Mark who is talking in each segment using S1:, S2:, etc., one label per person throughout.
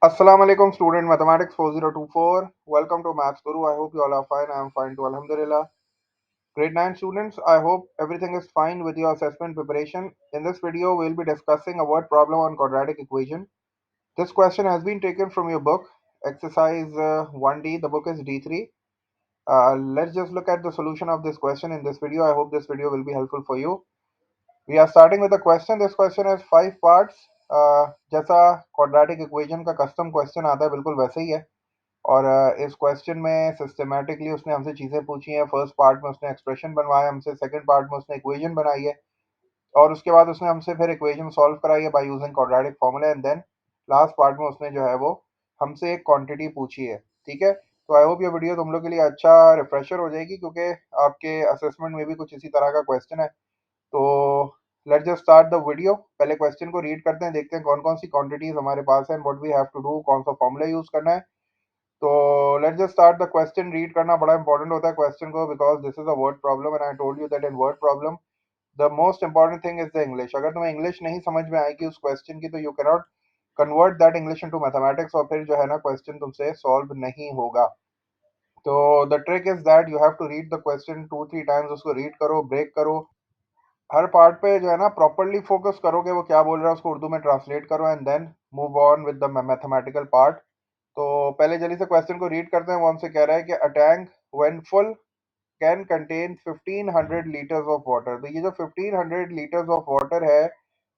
S1: Assalamu alaikum student mathematics 4024. Welcome to Maths Guru. I hope you all are fine. I am fine too. Alhamdulillah. Grade 9 students, I hope everything is fine with your assessment preparation. In this video, we'll be discussing a word problem on quadratic equation. This question has been taken from your book, exercise 1D. The book is D3. Let's just look at the solution of this question in this video. I hope this video will be helpful for you. We are starting with the question. This question has 5 parts. जैसा quadratic equation का custom question आता है बिल्कुल वैसे ही है. और इस question में सिस्टमेटिकली उसने हमसे चीज़ें पूछी हैं. फर्स्ट पार्ट में उसने एक्सप्रेशन बनवाया हमसे, सेकंड पार्ट में उसने इक्वेशन बनाई है, और उसके बाद उसने हमसे फिर इक्वेशन सॉल्व कराई है by using quadratic formula, and then last part में उसने जो है वो हमसे एक क्वांटिटी पूछी है. ठीक है, तो आई होप ये वीडियो तुम लोग के लिए अच्छा रिफ्रेशर हो जाएगी, क्योंकि आपके असेसमेंट में भी कुछ इसी तरह का क्वेश्चन है. तो let's just start the video. पहले क्वेश्चन को रीड करते हैं, देखते हैं कौन कौन सी क्वांटिटीज हमारे पास है and what we have to do, कौन सा फॉर्मूला यूज करना है. तो let's just start the question. Read करना बड़ा इंपॉर्टेंट होता है क्वेश्चन को, because this is a word problem and I told you that in word problem the most important thing is the English. अगर तुम्हें इंग्लिश नहीं समझ में आएगी उस क्वेश्चन की, तो you cannot convert that English into mathematics, और फिर जो है ना क्वेश्चन तुमसे सॉल्व नहीं होगा. तो the trick is that you have to read the question 2-3 times. उसको रीड करो, ब्रेक करो, हर पार्ट पे जो है ना प्रॉपरली फोकस करो कि वो क्या बोल रहा है, उसको उर्दू में ट्रांसलेट करो and then move on with the mathematical part. तो पहले जल्दी से क्वेश्चन को रीड करते हैं. वो हमसे कह रहा है कि a tank when full can contain 1500 litres of water. तो ये जो 1500 लीटर्स ऑफ वाटर है,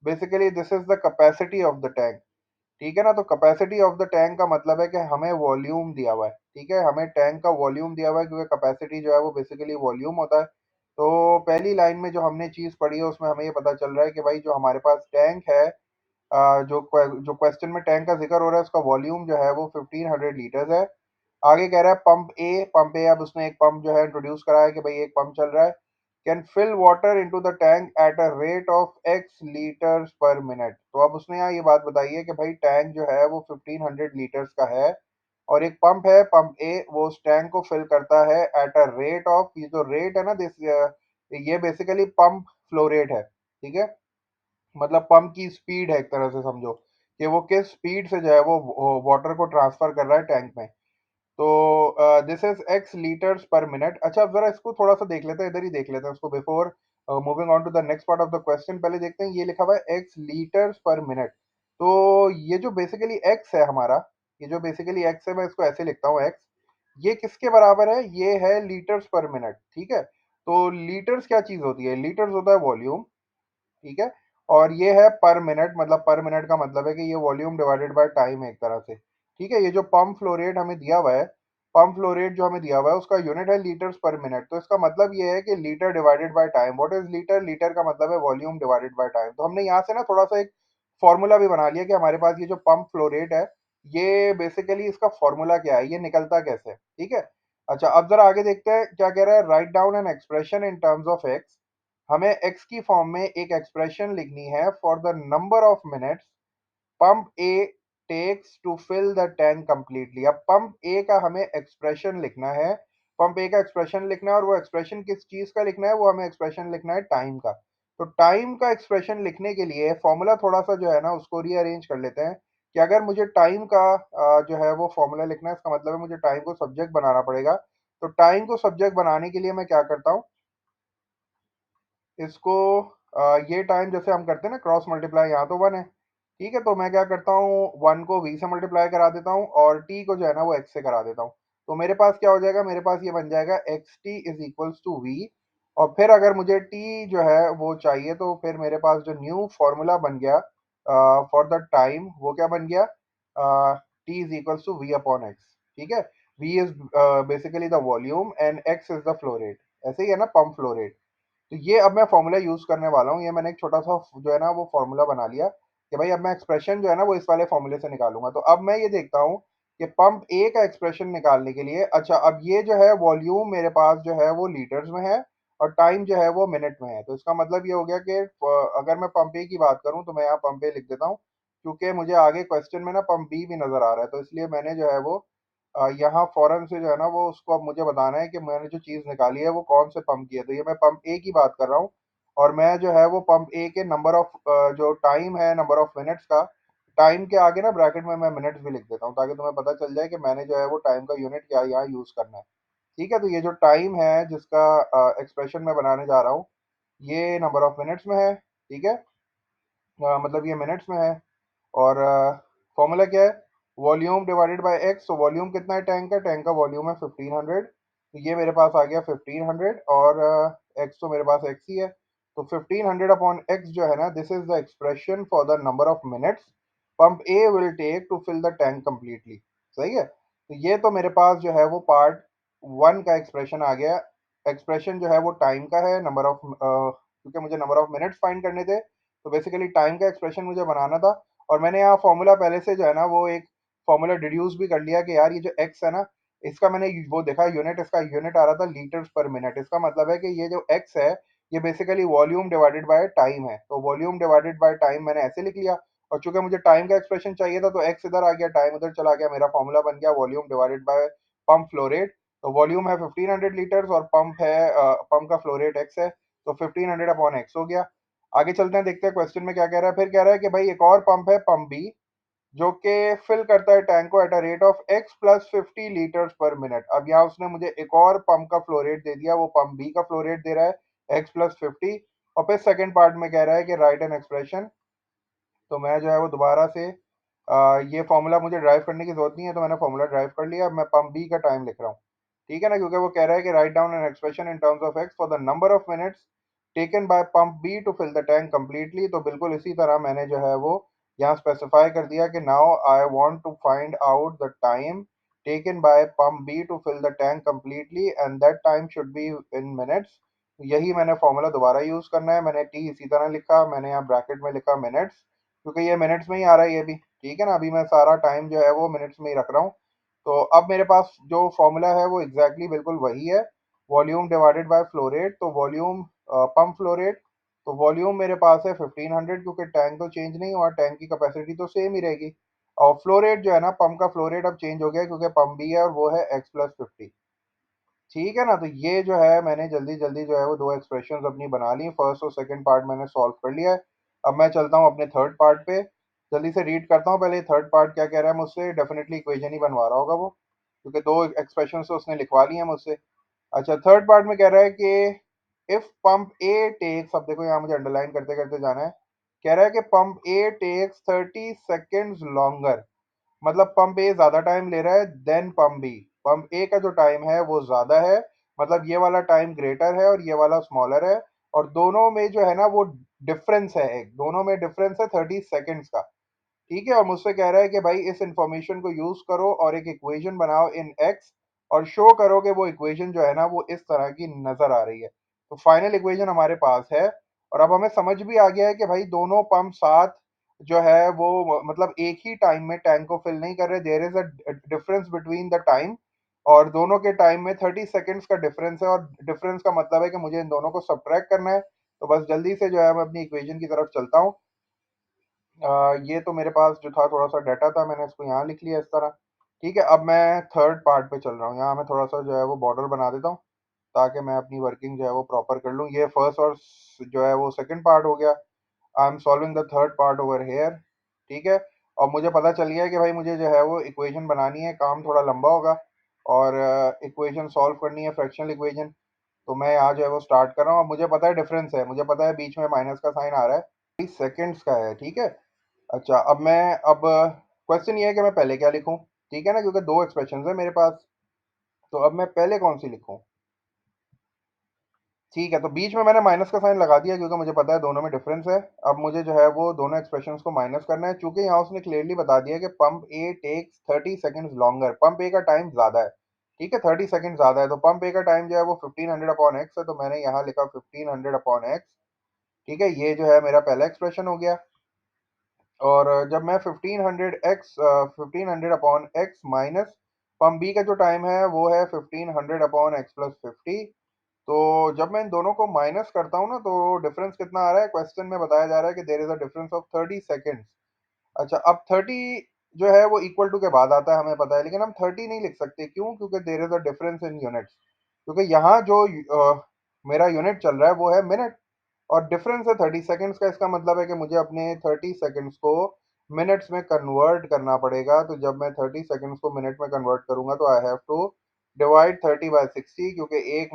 S1: basically this is the capacity of the tank. ठीक है ना. तो कैपेसिटी ऑफ द टैंक का मतलब है कि हमें वॉल्यूम दिया हुआ है. ठीक है, हमें टैंक का वॉल्यूम दिया हुआ है, क्योंकि कैपेसिटी जो है वो बेसिकली वॉल्यूम होता है. तो पहली लाइन में जो हमने चीज़ पढ़ी है उसमें हमें ये पता चल रहा है कि भाई जो हमारे पास टैंक है, जो क्वेश्चन में टैंक का जिक्र हो रहा है, उसका वॉल्यूम जो है वो 1500 लीटर्स है. आगे कह रहा है पंप ए. अब उसने एक पंप जो है इंट्रोड्यूस करा है कि भाई एक पंप चल रहा है. Can fill water into the tank at a rate of x litres per minute. तो अब उसने यहाँ ये बात बताई है कि भाई टैंक जो है वो 1500 लीटर्स का है, और एक पंप है, पंप ए, वो उस टैंक को फिल करता है एट अ रेट ऑफ, ये जो रेट है ना दिस, ये बेसिकली पंप फ्लो रेट है. ठीक है, मतलब पंप की स्पीड है, एक तरह से समझो कि वो किस स्पीड से जो है वो वाटर को ट्रांसफर कर रहा है टैंक में. तो this is x litres per minute. अच्छा, अब जरा इसको थोड़ा सा देख लेते हैं, इधर ही देख लेते हैं उसको before moving on to the next part of the question. पहले देखते हैं, ये लिखा हुआ है एक्स लीटर्स पर मिनट. तो ये जो बेसिकली एक्स है हमारा, ये जो बेसिकली एक्स है, मैं इसको ऐसे लिखता हूँ एक्स. ये किसके बराबर है? ये है लीटर्स पर मिनट. ठीक है, तो लीटर्स क्या चीज होती है? लीटर्स होता है वॉल्यूम. ठीक है, और ये है पर मिनट, मतलब पर मिनट का मतलब है कि ये वॉल्यूम डिवाइडेड बाय टाइम है एक तरह से. ठीक है, ये जो पंप फ्लो रेट हमें दिया हुआ है, पंप फ्लो रेट जो हमें दिया हुआ है उसका यूनिट है लीटर्स पर मिनट. तो इसका मतलब ये है कि litre divided by time. What is litre? Litre का मतलब है वॉल्यूम डिवाइडेड बाय टाइम. तो हमने यहाँ से ना थोड़ा सा एक फॉर्मूला भी बना लिया कि हमारे पास ये जो पंप फ्लो रेट है, ये बेसिकली इसका फॉर्मूला क्या है, ये निकलता कैसे है. ठीक है, अच्छा अब जरा आगे देखते हैं क्या कह रहा है. Write down an expression in terms of x. हमें x की फॉर्म में एक एक्सप्रेशन लिखनी है for the number of minutes pump A takes to fill the tank completely. अब पंप ए का हमें एक्सप्रेशन लिखना है, पंप ए का एक्सप्रेशन लिखना है, और वो एक्सप्रेशन किस चीज का लिखना है? वो हमें एक्सप्रेशन लिखना है टाइम का. तो टाइम का एक्सप्रेशन लिखने के लिए फॉर्मूला थोड़ा सा जो है ना उसको रीअरेंज कर लेते हैं, कि अगर मुझे टाइम का जो है वो फॉर्मूला लिखना है, इसका मतलब है मुझे टाइम को सब्जेक्ट बनाना पड़ेगा. तो टाइम को सब्जेक्ट बनाने के लिए मैं क्या करता हूँ, इसको ये टाइम जैसे हम करते हैं ना क्रॉस मल्टीप्लाई, यहाँ तो 1 है. ठीक है, तो मैं क्या करता हूँ, 1 को v से मल्टीप्लाई करा देता हूँ और t को जो है ना वो x से करा देता हूँ. तो मेरे पास क्या हो जाएगा, मेरे पास ये बन जाएगा x t is equals to v. और फिर अगर मुझे t जो है वो चाहिए, तो फिर मेरे पास जो न्यू फॉर्मूला बन गया फॉर द टाइम, वो क्या बन गया, t is equals to v upon x. ठीक है, v is basically the volume and x is the flow rate. ऐसे ही है ना पंप फ्लो रेट. तो ये अब मैं फॉर्मूला यूज करने वाला हूँ. ये मैंने एक छोटा सा जो है ना वो फॉर्मूला बना लिया कि भाई अब मैं एक्सप्रेशन जो है ना वो इस वाले फॉर्मूले से निकालूंगा. तो अब मैं ये देखता हूँ कि पंप ए का एक्सप्रेशन निकालने के लिए, अच्छा अब ये जो है वॉल्यूम मेरे पास जो है वो लीटर्स में है, और टाइम जो है वो मिनट में है. तो इसका मतलब ये हो गया कि अगर मैं पंप ए की बात करूँ तो मैं यहाँ पंप ए लिख देता हूँ, क्योंकि मुझे आगे क्वेश्चन में ना पंप बी भी नजर आ रहा है. तो इसलिए मैंने जो है वो यहाँ फौरन से जो है ना वो उसको अब मुझे बताना है कि मैंने जो चीज़ निकाली है वो कौन से पंप की है. तो ये मैं पंप ए की बात कर रहा हूँ, और मैं जो है वो पंप ए के नंबर ऑफ जो टाइम है, नंबर ऑफ मिनट्स का टाइम के आगे ना ब्रैकेट में मैं मिनट्स भी लिख देता हूँ ताकि तुम्हें पता चल जाए कि मैंने जो है वो टाइम का यूनिट क्या यहाँ यूज़ करना है। ठीक है, तो ये जो टाइम है जिसका एक्सप्रेशन मैं बनाने जा रहा हूँ, ये नंबर ऑफ मिनट्स में है। ठीक है, मतलब ये मिनट्स में है। और फॉर्मूला क्या है? Volume divided by x. तो वॉल्यूम कितना है टैंक का? टैंक का वॉल्यूम है 1500। तो ये मेरे पास आ गया 1500, और एक्स तो मेरे पास एक्स ही है। तो 1500 अपॉन एक्स जो है ना, this is the expression for the number of minutes pump A will take to fill the tank completely. सही है, तो ये तो मेरे पास जो है वो पार्ट वन का एक्सप्रेशन आ गया। एक्सप्रेशन जो है वो टाइम का है, नंबर ऑफ क्योंकि मुझे नंबर ऑफ मिनट्स फाइंड करने थे, तो बेसिकली टाइम का एक्सप्रेशन मुझे बनाना था। और मैंने यहाँ फॉर्मूला पहले से जो है ना वो एक फॉर्मूला डिड्यूस भी कर लिया कि यार ये जो एक्स है ना, इसका मैंने वो देखा यूनिट, इसका यूनिट आ रहा था लीटर्स पर मिनट। इसका मतलब है कि ये जो एक्स है ये basically volume divided by time है। तो वॉल्यूम डिवाइडेड बाय टाइम मैंने ऐसे लिख लिया। और चूंकि मुझे टाइम का एक्सप्रेशन चाहिए था तो एक्स इधर आ गया, टाइम उधर चला गया, मेरा फॉर्मूला बन गया volume divided by pump flow rate. तो वॉल्यूम है 1500 लीटर्स और पंप है पंप का फ्लो रेट एक्स है, तो 1500 अपॉन एक्स हो गया। आगे चलते हैं, देखते हैं क्वेश्चन में क्या कह रहा है। फिर कह रहा है कि भाई एक और पंप है, पंप बी, जो कि फिल करता है टैंक को eight a rate of x plus 50 litres per minute. अब यहाँ उसने मुझे एक और पंप का फ्लो रेट दे दिया, वो पंप बी का फ्लो रेट दे रहा है एक्स प्लस 50। और फिर सेकंड पार्ट में कह रहा है कि राइट एन एक्सप्रेशन। तो मैं जो है वो दोबारा से ये फॉर्मूला मुझे ड्राइव करने की जरूरत नहीं है, तो मैंने फॉर्मूला ड्राइव कर लिया। अब मैं पंप बी का टाइम लिख रहा हूँ। ठीक है ना, क्योंकि वो कह रहा है कि write down an expression in terms of x for the number of minutes taken by pump B to fill the tank completely. तो बिल्कुल इसी तरह मैंने जो है वो यहाँ स्पेसिफाई कर दिया कि now I want to find out the time taken by pump B to fill the tank completely and that time should be in minutes. यही मैंने फॉर्मूला दोबारा यूज करना है। मैंने टी इसी तरह लिखा, मैंने यहाँ ब्रैकेट में लिखा मिनट्स, क्योंकि ये मिनट्स में ही आ रहा है ये भी। ठीक है ना, अभी मैं सारा टाइम जो है वो मिनट्स में ही रख रहा हूँ। तो अब मेरे पास जो फॉर्मूला है वो एग्जैक्टली बिल्कुल वही है, volume divided by flow rate. तो वॉल्यूम पंप फ्लो रेट, तो वॉल्यूम मेरे पास है 1500, क्योंकि टैंक तो चेंज नहीं हुआ, टैंक की कैपेसिटी तो सेम ही रहेगी। और फ्लो रेट जो है ना, पंप का फ्लो रेट अब चेंज हो गया क्योंकि पंप भी है और वो है एक्स प्लस 50। ठीक है ना, तो ये जो है मैंने जल्दी जल्दी जो है वो दो एक्सप्रेशंस अपनी बना ली। फर्स्ट और सेकंड पार्ट मैंने सॉल्व कर लिया है। अब मैं चलता हूँ अपने थर्ड पार्ट पे, जल्दी से रीड करता हूँ पहले थर्ड पार्ट क्या कह रहा है मुझसे। डेफिनेटली इक्वेशन ही बनवा रहा होगा वो, क्योंकि दो एक्सप्रेशन तो उसने लिखवा लिए हैं मुझसे। अच्छा, थर्ड पार्ट में कह रहा है कि इफ पंप ए टेक्स, अब देखो यहाँ मुझे अंडरलाइन करते करते जाना है। कह रहा है कि pump A takes 30 seconds longer, मतलब पंप ए ज्यादा टाइम ले रहा है then pump B. Pump A का जो टाइम है वो ज्यादा है, मतलब ये वाला टाइम ग्रेटर है और ये वाला स्मॉलर है। और दोनों में जो है ना वो डिफरेंस है, एक दोनों में डिफरेंस है 30 सेकेंड्स का। ठीक है, और मुझसे कह रहा है कि भाई इस इंफॉर्मेशन को यूज करो और एक इक्वेशन बनाओ इन एक्स, और शो करो कि वो इक्वेशन जो है ना वो इस तरह की नजर आ रही है। तो फाइनल इक्वेशन हमारे पास है, और अब हमें समझ भी आ गया है कि भाई दोनों पंप साथ जो है वो मतलब एक ही टाइम में टैंक को फिल नहीं कर रहे। There is a difference between the time, और दोनों के टाइम में 30 सेकेंड्स का डिफरेंस है, और डिफरेंस का मतलब है कि मुझे इन दोनों को सब्ट्रैक्ट करना है। तो बस जल्दी से जो है मैं अपनी इक्वेशन की तरफ चलता हूँ। ये तो मेरे पास जो था थोड़ा सा डाटा था, मैंने इसको यहाँ लिख लिया इस तरह। ठीक है, अब मैं थर्ड पार्ट पे चल रहा हूँ। यहाँ मैं थोड़ा सा जो है वो बॉर्डर बना देता हूँ ताकि मैं अपनी वर्किंग जो है वो प्रॉपर कर लूँ। ये फर्स्ट और जो है वो सेकंड पार्ट हो गया। I am solving the third part over here. ठीक है, और मुझे पता चल गया है कि भाई मुझे जो है वो इक्वेशन बनानी है, काम थोड़ा लंबा होगा, और इक्वेशन सॉल्व करनी है, फ्रैक्शनल इक्वेशन। तो मैं यहाँ जो है वो स्टार्ट कर रहा हूँ। अब मुझे पता है डिफरेंस है, मुझे पता है बीच में माइनस का साइन आ रहा है, 30 सेकेंड्स का है। ठीक है, अच्छा अब क्वेश्चन ये है कि मैं पहले क्या लिखूं। ठीक है ना, क्योंकि दो एक्सप्रेशन है मेरे पास, तो अब मैं पहले कौन सी लिखूं। ठीक है, तो बीच में मैंने माइनस का साइन लगा दिया क्योंकि मुझे पता है दोनों में डिफरेंस है। अब मुझे जो है वो दोनों एक्सप्रेशंस को माइनस करना है, चूंकि यहाँ उसने क्लियरली बता दिया कि pump A takes 30 seconds longer, pump A का टाइम ज्यादा है। ठीक है, 30 सेकेंड ज्यादा है, तो पंप ए का टाइम जो है वो 1500 अपॉन एक्स है, तो मैंने यहाँ लिखा 1500 अपॉन एक्स। ठीक है, ये जो है मेरा पहला एक्सप्रेशन हो गया। और जब मैं 1500 upon x minus pump B का जो टाइम है वो है 1500 अपॉन एक्स प्लस 50। तो जब मैं इन दोनों को माइनस करता हूँ ना, तो डिफरेंस कितना आ रहा है, क्वेश्चन में बताया जा रहा है कि there is a difference of 30 seconds. अच्छा, अब 30 जो है वो इक्वल टू के बाद आता है हमें पता है, लेकिन हम 30 नहीं लिख सकते। क्यों? क्योंकि there is a difference in units, क्योंकि यहाँ जो मेरा यूनिट चल रहा है वो है मिनट, और डिफरेंस है 30 सेकेंड्स का। इसका मतलब है कि मुझे अपने 30 सेकेंड्स को मिनट्स में कन्वर्ट करना पड़ेगा। तो जब मैं 30 सेकंड्स को मिनट में कन्वर्ट करूंगा तो आई हैव टू डिवाइड 30/60, क्योंकि एक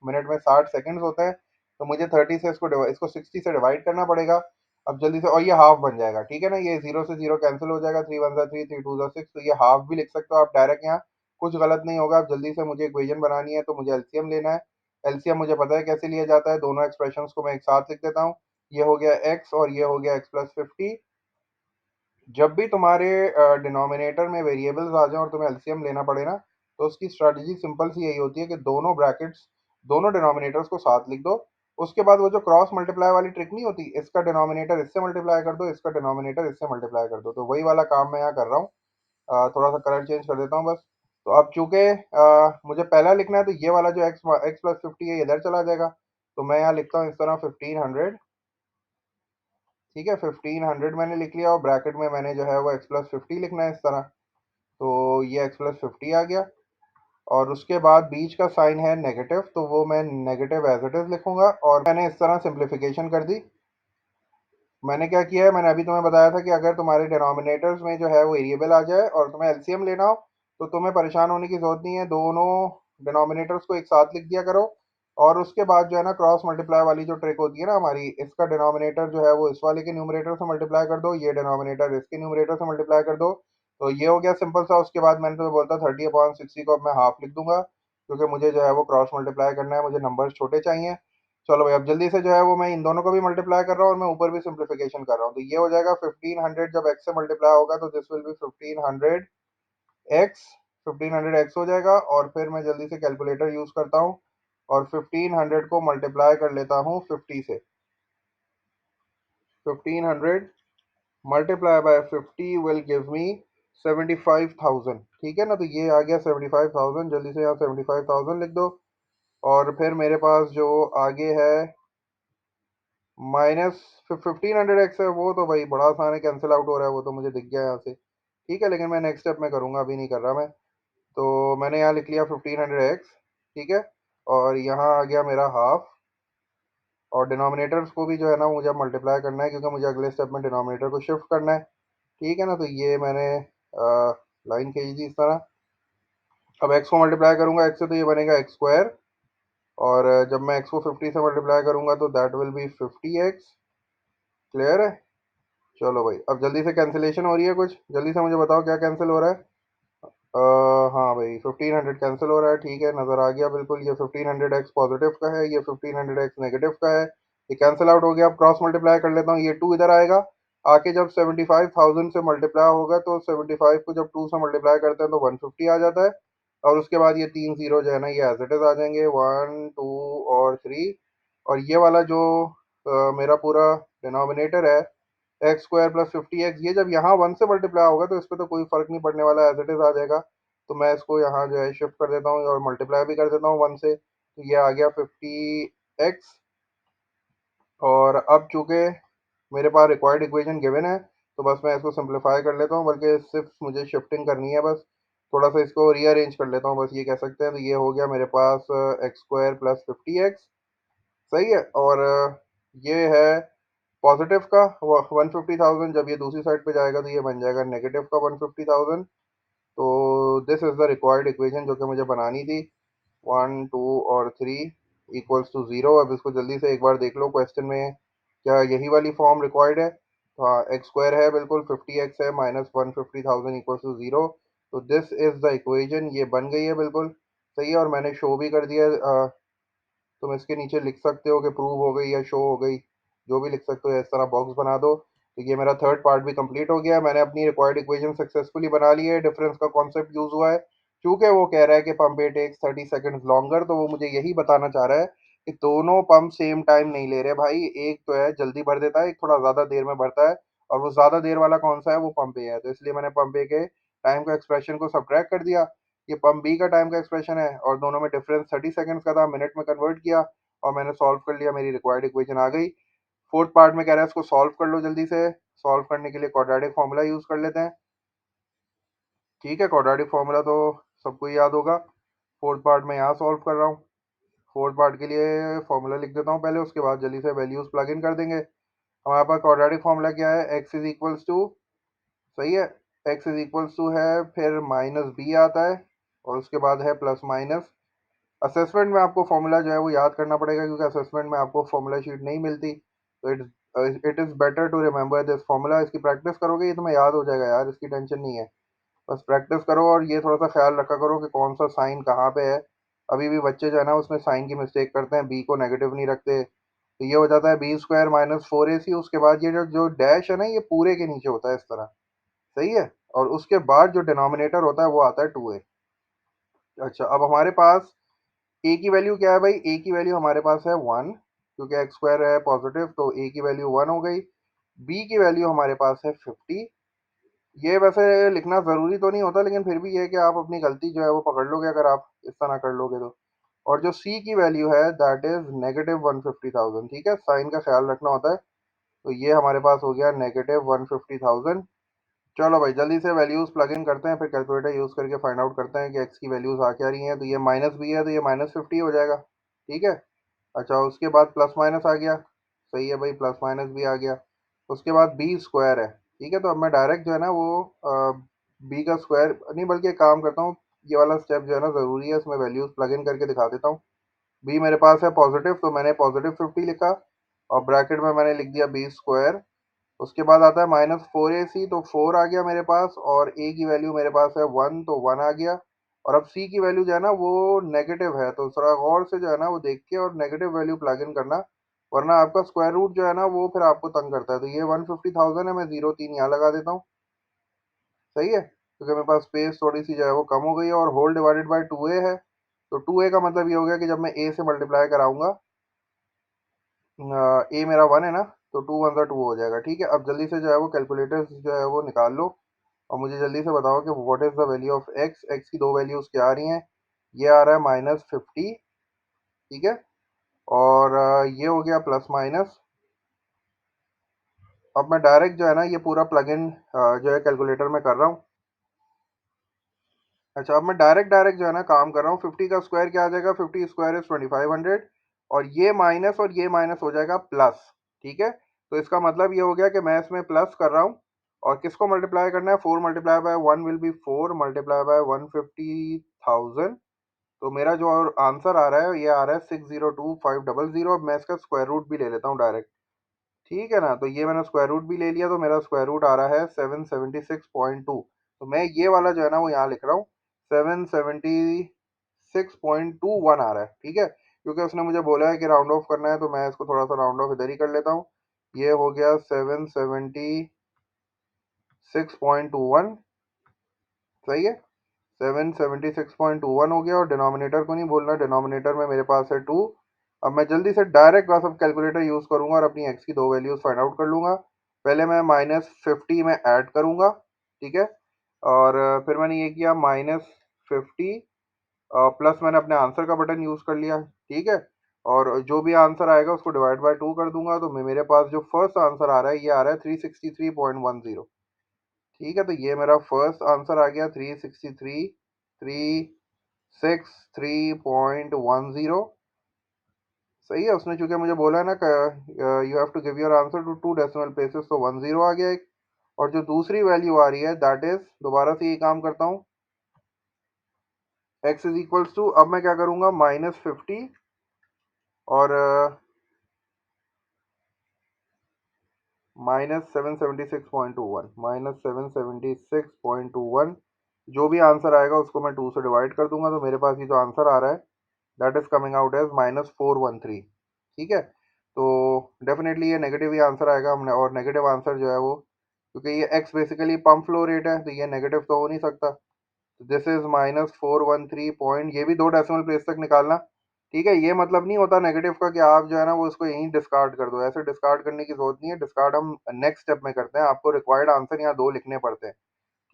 S1: मिनट में 60 सेकंड्स होते हैं। तो मुझे 30 से इसको 60 से डिवाइड करना पड़ेगा। अब जल्दी से, और ये हाफ बन जाएगा, ठीक है ना, ये जीरो से जीरो कैंसिल हो जाएगा, 3 1 3 3 2 6, तो ये हाफ भी लिख सकते हो आप डायरेक्ट यहाँ, कुछ गलत नहीं होगा। अब जल्दी से मुझे इक्वेशन बनानी है, तो मुझे एलसीएम लेना है। एलसीएम मुझे पता है कैसे लिया जाता है, दोनों एक्सप्रेशंस को मैं एक साथ लिख देता हूँ। ये हो गया एक्स और ये हो गया x+50। जब भी तुम्हारे डिनोमिनेटर में वेरिएबल्स आ जाएं और तुम्हें एलसीएम लेना पड़े ना, तो उसकी स्ट्रैटेजी सिंपल सी यही होती है कि दोनों ब्रैकेट्स, दोनों डिनोमिनेटर्स को साथ लिख दो। उसके बाद वो जो क्रॉस मल्टीप्लाई वाली ट्रिक नहीं होती, इसका डिनोमिनेटर इससे मल्टीप्लाई कर दो, इसका डिनोमिनेटर इससे मल्टीप्लाई कर दो, तो वही वाला काम मैं यहाँ कर रहा हूँ। थोड़ा सा कलर चेंज कर देता हूँ बस। तो अब चूंकि मुझे पहला लिखना है, तो ये वाला जो x+50 है ये इधर चला जाएगा। तो मैं यहाँ लिखता हूँ इस तरह 1500, ठीक है, 1500 मैंने लिख लिया, और ब्रैकेट में मैंने जो है वो x+50 लिखना है इस तरह। तो ये x+50 आ गया, और उसके बाद बीच का साइन है नेगेटिव, तो वो मैं नेगेटिव एज इट इज लिखूंगा, और मैंने इस तरह सिंप्लीफिकेशन कर दी। मैंने क्या किया है, मैंने अभी तुम्हें बताया था कि अगर तुम्हारे डिनोमिनेटर्स में जो है वो वेरिएबल आ जाए और तुम्हें एलसीएम लेना हो, तो तुम्हें परेशान होने की जरूरत नहीं है, दोनों डिनोमिनेटर्स को एक साथ लिख दिया करो। और उसके बाद जो है ना, क्रॉस मल्टीप्लाई वाली जो ट्रिक होती है ना हमारी, इसका डिनोमिनेटर जो है वो इस वाले के न्यूमरेटर से मल्टीप्लाई कर दो, ये डिनोमिनेटर इसके न्यूमरेटर से मल्टीप्लाई कर दो। तो ये हो गया सिंपल सा। उसके बाद मैंने तुम्हें बोलता 30/60 को अब मैं हाफ लिख दूंगा, क्योंकि मुझे जो है वो क्रॉस मल्टीप्लाई करना है, मुझे नंबर्स छोटे चाहिए। चलो भाई, अब जल्दी से जो है वो मैं इन दोनों को भी मल्टीप्लाई कर रहा हूँ और मैं ऊपर भी सिंप्लीफिकेशन कर रहा हूँ। तो ये हो जाएगा 1500, जब एक्स से मल्टीप्लाई होगा तो this will be 1500 x, 1500 x हो जाएगा। और फिर मैं जल्दी से कैलकुलेटर यूज करता हूँ, और 1500 को मल्टीप्लाई कर लेता हूँ 50 से। 1500 multiply by 50 will give me 75,000, ठीक है ना। तो ये आ गया 75,000, जल्दी से यहाँ 75,000 लिख दो। और फिर मेरे पास जो आगे है माइनस 1500 एक्स है, वो तो भाई बड़ा आसान है, कैंसिल आउट हो रहा है, वो तो मुझे दिख गया यहाँ से, ठीक है। लेकिन मैं नेक्स्ट स्टेप में करूँगा, अभी नहीं कर रहा मैं। तो मैंने यहाँ लिख लिया 1500 एक्स, ठीक है। और यहाँ आ गया मेरा हाफ, और डिनोमिनेटर्स को भी जो है ना मुझे मल्टीप्लाई करना है, क्योंकि मुझे अगले स्टेप में डिनोमिनेटर को शिफ्ट करना है, ठीक है ना। तो ये मैंने लाइन खींच दी इस तरह। अब एक्स को मल्टीप्लाई करूंगा एक्स से, तो ये बनेगा x²। और जब मैं एक्स को 50 से मल्टीप्लाई करूंगा तो that will be 50x। Clear है। चलो भाई, अब जल्दी से कैंसिलेशन हो रही है कुछ, जल्दी से मुझे बताओ क्या कैंसिल हो रहा है। हाँ भाई, 1500 कैंसिल हो रहा है, ठीक है, नज़र आ गया बिल्कुल। ये 1500 एक्स पॉजिटिव का है, ये 1500 एक्स नेगेटिव का है। ये कैंसिल आउट हो गया। अब क्रॉस मल्टीप्लाई कर लेता हूँ, ये 2 इधर आएगा, आके जब 75,000 से मल्टीप्लाई होगा, तो 75 को जब 2 से मल्टीप्लाई करते हैं तो 150 आ जाता है। और उसके बाद ये 3 जीरो जो है ना, ये एज इट इज आ जाएंगे, 1 2 और 3। और ये वाला जो मेरा पूरा डिनोमिनेटर है, x² + 50x, ये जब यहाँ 1 से मल्टीप्लाई होगा तो इस पर तो कोई फर्क नहीं पड़ने वाला, एज इट इज आ जाएगा। तो मैं इसको यहाँ जो है शिफ्ट कर देता हूँ और मल्टीप्लाई भी कर देता हूँ 1 से, तो ये आ गया 50x। और अब चूंकि मेरे पास रिक्वायर्ड इक्वेशन गिवन है, तो बस मैं इसको सिंप्लीफाई कर लेता हूँ, बल्कि सिर्फ मुझे शिफ्टिंग करनी है बस, थोड़ा सा इसको रीअरेंज कर लेता हूँ बस, ये कह सकते हैं। तो ये हो गया मेरे पास x² + 50x, सही है। और ये है पॉजिटिव का 150,000, जब ये दूसरी साइड पे जाएगा तो ये बन जाएगा नेगेटिव का 150,000। तो this is the required equation जो कि मुझे बनानी थी। 1 2 और 3 इक्वल्स टू 0। अब इसको जल्दी से एक बार देख लो क्वेश्चन में, क्या यही वाली फॉर्म रिक्वायर्ड है। तो हाँ, x² है बिल्कुल, 50x है, -150,000 इक्वल्स टू 0। तो दिस इज द इक्वेशन, ये बन गई है बिल्कुल सही है। और मैंने शो भी कर दिया। तुम इसके नीचे लिख सकते हो कि प्रूव हो गई या शो हो गई, जो भी लिख सकते हो, इस तरह बॉक्स बना दो। तो ये मेरा थर्ड पार्ट भी कंप्लीट हो गया, मैंने अपनी रिक्वायर्ड इक्वेशन सक्सेसफुली बना ली है। डिफरेंस का कॉन्सेप्ट यूज हुआ है, क्योंकि वो कह रहा है कि pump A takes 30 second longer, तो वो मुझे यही बताना चाह रहा है कि दोनों पंप सेम टाइम नहीं ले रहे भाई। एक तो है जल्दी भर देता है, एक थोड़ा ज्यादा देर में भरता है, और वो ज्यादा देर वाला कौन सा है, वो पंप ए है। तो इसलिए मैंने पंप ए के टाइम का एक्सप्रेशन को सब्ट्रैक्ट कर दिया। ये पंप बी का टाइम का एक्सप्रेशन है, और दोनों में डिफरेंस 30 सेकंड्स का था, मिनट में कन्वर्ट किया और मैंने सॉल्व कर लिया, मेरी रिक्वायर्ड इक्वेशन आ गई। फोर्थ पार्ट में कह रहा है इसको सॉल्व कर लो जल्दी से। सॉल्व करने के लिए क्वाड्रेटिक फॉर्मूला यूज कर लेते हैं, ठीक है। क्वाड्रेटिक फॉर्मूला तो सबको ही याद होगा। फोर्थ पार्ट में यहाँ सॉल्व कर रहा हूँ। फोर्थ पार्ट के लिए फॉर्मूला लिख देता हूँ पहले, उसके बाद जल्दी से वैल्यूज प्लग इन कर देंगे। हमारे पास क्वाड्रेटिक फॉर्मूला क्या है, एक्स इज इक्वल्स टू सही है। एक्स इज इक्वल्स टू है, फिर माइनस बी आता है, और उसके बाद है प्लस माइनस। असेसमेंट में आपको फॉर्मूला जो है वो याद करना पड़ेगा, क्योंकि असेसमेंट में आपको फॉर्मूला शीट नहीं मिलती। तो it is better to remember this formula. इसकी प्रैक्टिस करोगे ये तुम्हें याद हो जाएगा यार, इसकी टेंशन नहीं है। बस प्रैक्टिस करो, और ये थोड़ा सा ख्याल रखा करो कि कौन सा साइन कहाँ पे है। अभी भी बच्चे जो है ना उसमें साइन की मिस्टेक करते हैं, बी को नेगेटिव नहीं रखते। तो ये हो जाता है बी स्क्वायर माइनस फोर ए सी। उसके बाद ये जो जो डैश है ना, ये पूरे के नीचे होता है इस तरह। सही है। और उसके बाद जो डिनोमिनेटर होता है वो आता है टू ए। अच्छा, अब हमारे पास ए की वैल्यू क्या है भाई? ए की वैल्यू हमारे पास है वन, क्योंकि एक्स स्क्वायर है पॉजिटिव, तो ए की वैल्यू वन हो गई। बी की वैल्यू हमारे पास है 50। ये वैसे लिखना ज़रूरी तो नहीं होता, लेकिन फिर भी ये है कि आप अपनी गलती जो है वो पकड़ लोगे अगर आप इस तरह कर लोगे तो। और जो सी की वैल्यू है दैट इज़ नेगेटिव 150,000। ठीक है, साइन का ख्याल रखना होता है। तो ये हमारे पास हो गया नेगेटिव 150,000। चलो भाई जल्दी से वैल्यूज़ प्लग इन करते हैं, फिर कैलकुलेटर यूज़ करके फाइंड आउट करते हैं कि एक्स की वैल्यूज़ आ क्या रही हैं। तो ये माइनस बी है, तो ये माइनस 50 हो जाएगा। ठीक है। अच्छा, उसके बाद प्लस माइनस आ गया। सही है भाई, प्लस माइनस भी आ गया। उसके बाद बी स्क्वायर है। ठीक है, तो अब मैं डायरेक्ट जो है ना वो बी का स्क्वायर नहीं, बल्कि एक काम करता हूँ, ये वाला स्टेप जो है ना ज़रूरी है, इसमें वैल्यूज़ प्लग इन करके दिखा देता हूँ। बी मेरे पास है पॉजिटिव, तो मैंने पॉजिटिव 50 लिखा, और ब्रैकेट में मैंने लिख दिया बी स्क्वायर। उसके बाद आता है माइनस फोर ए सी, तो फोर आ गया मेरे पास, और ए की वैल्यू मेरे पास है वन, तो वन आ गया। और अब सी की वैल्यू जो है ना वो नेगेटिव है, तो थोड़ा गौर से जो है ना वो देख के और नेगेटिव वैल्यू प्लग इन करना, वरना आपका स्क्वायर रूट जो है ना वो फिर आपको तंग करता है। तो ये 150,000 है, मैं जीरो तीन यहाँ लगा देता हूँ। सही है, क्योंकि मेरे पास स्पेस थोड़ी सी जो है वो कम हो गई है, और होल डिवाइडेड बाई टू ए है। तो टू ए का मतलब ये हो गया कि जब मैं ए से मल्टीप्लाई कराऊंगा, ए मेरा वन है ना, तो टू वन का टू हो जाएगा। ठीक है, अब जल्दी से जो है वो कैलकुलेटर जो है वो निकाल लो, और मुझे जल्दी से बताओ कि what is the value of x. X की दो वैल्यूज़ क्या आ रही हैं? ये आ रहा है माइनस 50। ठीक है, और ये हो गया प्लस माइनस। अब मैं डायरेक्ट जो है ना ये पूरा प्लग इन जो है कैलकुलेटर में कर रहा हूँ। अच्छा, अब मैं डायरेक्ट डायरेक्ट जो है ना काम कर रहा हूँ। 50 का स्क्वायर क्या आ जाएगा? 50 स्क्वायर इज 2500, और ये माइनस हो जाएगा प्लस। ठीक है, तो इसका मतलब ये हो गया कि मैं इसमें प्लस कर रहा हूँ, और किसको मल्टीप्लाई करना है? Four multiply by one will be four, multiply by 150,000। तो मेरा जो आंसर आ रहा है ये आ रहा है 602500। अब मैं इसका स्क्वायर रूट भी ले लेता हूँ डायरेक्ट। ठीक है ना, तो ये मैंने स्क्वायर रूट भी ले लिया, तो मेरा स्क्वायर रूट आ रहा है 776.2। तो मैं ये वाला जो है ना वो यहाँ लिख रहा हूँ, 776.21 आ रहा है। ठीक है, क्योंकि उसने मुझे बोला है कि राउंड ऑफ करना है, तो मैं इसको थोड़ा सा राउंड ऑफ इधर ही कर लेता हूँ। ये हो गया 776.21। सही है, 776.21 हो गया, और डिनोमिनेटर को नहीं भूलना, डिनोमिनेटर में मेरे पास है टू। अब मैं जल्दी से डायरेक्ट बस अब कैलकुलेटर यूज़ करूंगा और अपनी एक्स की दो वैल्यूज़ फाइंड आउट कर लूंगा। पहले मैं माइनस 50 में ऐड करूंगा। ठीक है, और फिर मैंने ये किया माइनस 50, प्लस मैंने अपने आंसर का बटन यूज़ कर लिया। ठीक है, और जो भी आंसर आएगा उसको डिवाइड बाय टू कर दूंगा, तो मेरे पास जो फर्स्ट आंसर आ रहा है ये आ रहा है 363.10। ठीक है, तो ये मेरा फर्स्ट आंसर आ गया 363,363.10। सही है, उसने चूंकि मुझे बोला है ना, you have to give your answer to two decimal places, तो वन जीरो आ गया एक। और जो दूसरी वैल्यू आ रही है दैट इज, दोबारा से ये काम करता हूँ, एक्स इज इक्वल्स टू, अब मैं क्या करूँगा, माइनस 50, और -776.21, -776.21। जो भी आंसर आएगा उसको मैं टू से डिवाइड कर दूंगा, तो मेरे पास ये जो आंसर आ रहा है that is coming out as -413। ठीक है, तो डेफिनेटली ये नेगेटिव ही आंसर आएगा हमने, और नेगेटिव आंसर जो है वो, क्योंकि ये x basically pump flow rate है, तो ये नेगेटिव तो हो नहीं सकता। दिस इज -413 पॉइंट, ये भी दो डेसिमल प्लेस तक निकालना। ठीक है, ये मतलब नहीं होता नेगेटिव का कि आप जो है ना वो इसको यहीं डिस्कार्ड कर दो, ऐसे डिस्कार्ड करने की जरूरत नहीं है। डिस्कार्ड हम नेक्स्ट स्टेप में करते हैं, आपको रिक्वायर्ड आंसर यहाँ दो लिखने पड़ते हैं।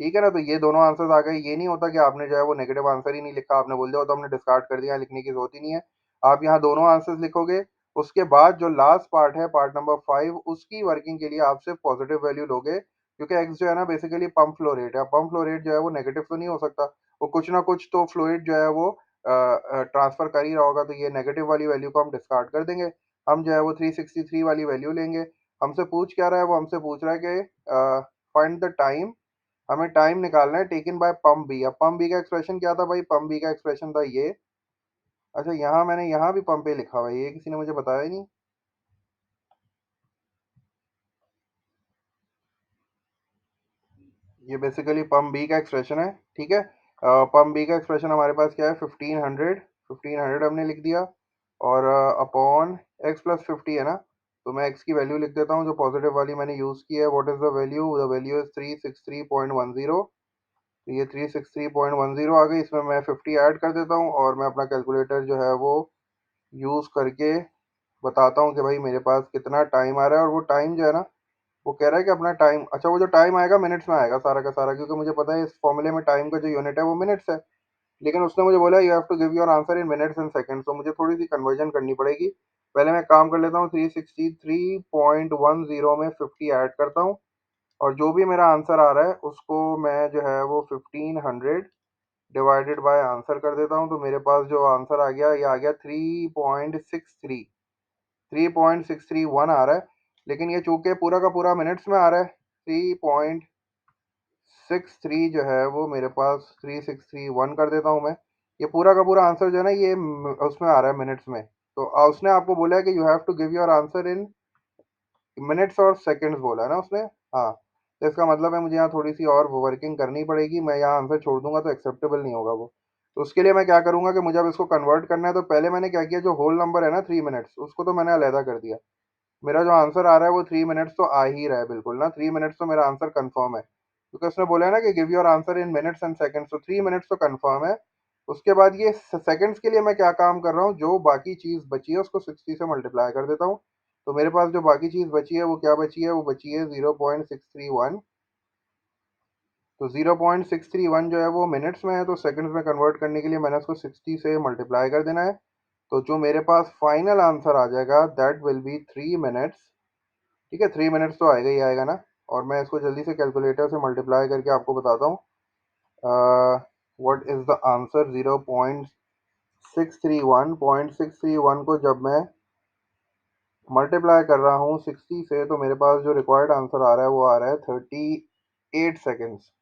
S1: ठीक है ना, तो ये दोनों आंसर्स आ गए। ये नहीं होता कि आपने जो है वो नेगेटिव आंसर ही नहीं लिखा, आपने बोल दिया तो हमने डिस्कार्ड कर दिया, लिखने की जरूरत ही नहीं है। आप यहाँ दोनों आंसर्स लिखोगे। उसके बाद जो लास्ट पार्ट है, पार्ट नंबर 5, उसकी वर्किंग के लिए आप सिर्फ पॉजिटिव वैल्यू लोगे, क्योंकि एक्स जो है ना बेसिकली पंप फ्लो रेट है। पंप फ्लो रेट जो है वो नेगेटिव तो नहीं हो सकता, वो कुछ ना कुछ तो फ्लूइड जो है वो ट्रांसफर कर ही रहा होगा, तो ये नेगेटिव वाली वैल्यू को हम डिस्कार्ड कर देंगे। हम जो है वो 363 वाली वैल्यू लेंगे। हमसे पूछ क्या रहा है? वो हमसे पूछ रहा है कि फाइंड द टाइम हमें टाइम निकालना है टेकन बाय पंप बी। अब पंप बी का एक्सप्रेशन क्या था भाई? पंप बी का एक्सप्रेशन था ये। अच्छा, यहाँ मैंने यहाँ भी पंप ए लिखा हुआ है, ये किसी ने मुझे बताया ही नहीं। ये बेसिकली पंप बी का एक्सप्रेशन है, ठीक है। पंप बी का एक्सप्रेशन हमारे पास क्या है? 1500। 1500 हमने लिख दिया, और अपॉन एक्स प्लस 50 है ना, तो मैं एक्स की वैल्यू लिख देता हूँ जो पॉजिटिव वाली मैंने यूज़ की है। What is the value is 363.10। तो ये 363.10 आ गई। इसमें मैं 50 ऐड कर देता हूँ, और मैं अपना कैलकुलेटर जो है वो यूज़ करके बताता हूँ कि भाई मेरे पास कितना टाइम आ रहा है। और वो टाइम जो है ना, वो कह रहा है कि अपना टाइम, अच्छा वो जो टाइम आएगा मिनट्स में आएगा सारा का सारा, क्योंकि मुझे पता है इस फॉर्मूले में टाइम का जो यूनिट है वो मिनट्स है। लेकिन उसने मुझे बोला you have to give your answer in minutes and seconds, तो मुझे थोड़ी सी कन्वर्जन करनी पड़ेगी। पहले मैं काम कर लेता हूँ, 363.10 में 50 ऐड करता हूँ, और जो भी मेरा आंसर आ रहा है उसको मैं जो है वो 1500 डिवाइडेड बाय आंसर कर देता हूँ। तो मेरे पास जो आंसर आ गया, ये आ गया 3.631 आ रहा है। लेकिन ये चूंकि पूरा का पूरा मिनट्स में आ रहा है, 3.63 जो है वो मेरे पास 3631 कर देता हूँ मैं। ये पूरा का पूरा आंसर जो है ना, ये उसमें आ रहा है मिनट्स में। तो उसने आपको बोला है कि you have to give your answer in minutes और सेकंड्स बोला है ना उसने। हाँ, तो इसका मतलब है मुझे यहाँ थोड़ी सी और वर्किंग करनी पड़ेगी। मैं यहाँ आंसर छोड़ दूंगा तो एक्सेप्टेबल नहीं होगा वो। तो उसके लिए मैं क्या करूंगा कि मुझे अब इसको कन्वर्ट करना है। तो पहले मैंने क्या किया, जो होल नंबर है ना 3 मिनट्स, उसको तो मैंने अलहदा कर दिया। मेरा जो आंसर आ रहा है वो 3 मिनट्स तो आ ही रहा है बिल्कुल ना, 3 मिनट्स तो मेरा आंसर कंफर्म है, क्योंकि उसने बोला है ना कि give your answer in minutes and seconds, तो 3 मिनट्स तो कंफर्म है। उसके बाद ये सेकंड्स के लिए मैं क्या काम कर रहा हूँ, जो बाकी चीज़ बची है उसको 60 से मल्टीप्लाई कर देता हूँ। तो मेरे पास जो बाकी चीज़ बची है वो क्या बची है? वो बची है 0.631। तो 0.631 जो है वो मिनट्स में है, तो सेकंड्स में कन्वर्ट करने के लिए मैंने उसको 60 से मल्टीप्लाई कर देना है। तो जो मेरे पास फाइनल आंसर आ जाएगा दैट विल बी 3 मिनट्स। ठीक है, 3 मिनट्स तो आएगा ही आएगा ना। और मैं इसको जल्दी से कैलकुलेटर से मल्टीप्लाई करके आपको बताता हूँ। What is the answer? 0.631 को जब मैं मल्टीप्लाई कर रहा हूँ 60 से, तो मेरे पास जो रिक्वायर्ड आंसर आ रहा है वो आ रहा है 38 सेकेंड्स।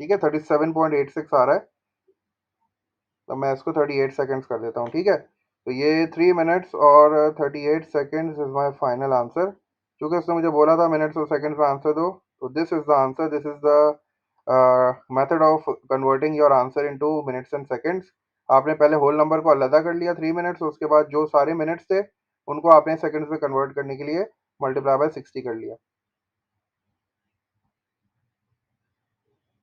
S1: ठीक है, 37.86 आ रहा है। तो मैं इसको 38 सेकेंड्स कर देता हूँ, ठीक है। तो ये 3 मिनट्स और 38 seconds is my final answer. क्योंकि उसने मुझे बोला था मिनट्स और सेकेंड्स में आंसर दो, तो this is the answer, this is the method of converting your answer into minutes and seconds. आपने पहले होल नंबर को अलहदा कर लिया 3 मिनट्स, उसके बाद जो सारे मिनट्स थे उनको आपने सेकेंड्स में कन्वर्ट करने के लिए मल्टीप्लाई बाय 60 कर लिया।